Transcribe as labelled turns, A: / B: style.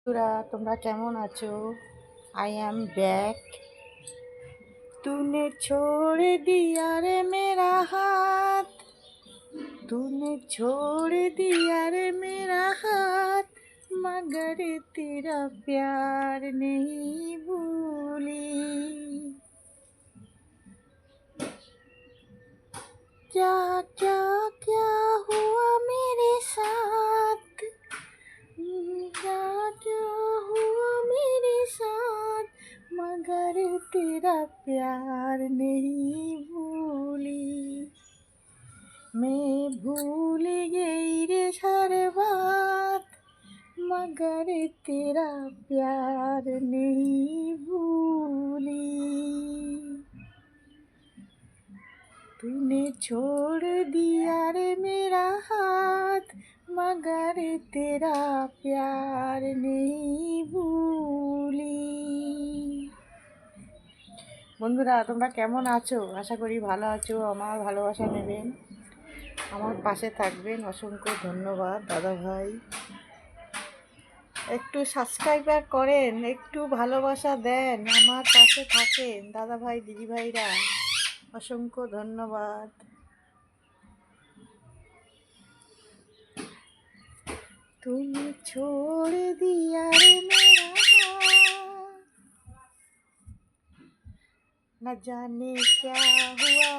A: বন্ধুরা তোমরা কেমন আছো? I am back. तूने छोड़ दिया रे मेरा हाथ, तूने छोड़ दिया रे मेरा हाथ, मगर तेरा प्यार नहीं भूली। क्या क्या क्या हुआ मेरे साथ, क्या क्या हुआ मेरे साथ, मगर तेरा प्यार नहीं भूली। मैं भूल गई रे हर बात, मगर तेरा प्यार नहीं भूली। तूने छोड़ दिया रे मेरा हाथ, मगर तेरा प्यार नहीं भूली। বন্ধুরা তোমরা কেমন আছো? আশা করি ভালো আছো। আমার ভালোবাসা নেবেন, আমার পাশে থাকবেন। অসংখ্য ধন্যবাদ দাদা ভাই। একটু সাবস্ক্রাইবার করেন, একটু ভালোবাসা দেন, আমার পাশে থাকেন দাদা ভাই দিদি ভাইরা। অসংখ্য ধন্যবাদ। तूने छोड़ दिया रे मेरा हाथ, न जाने क्या हुआ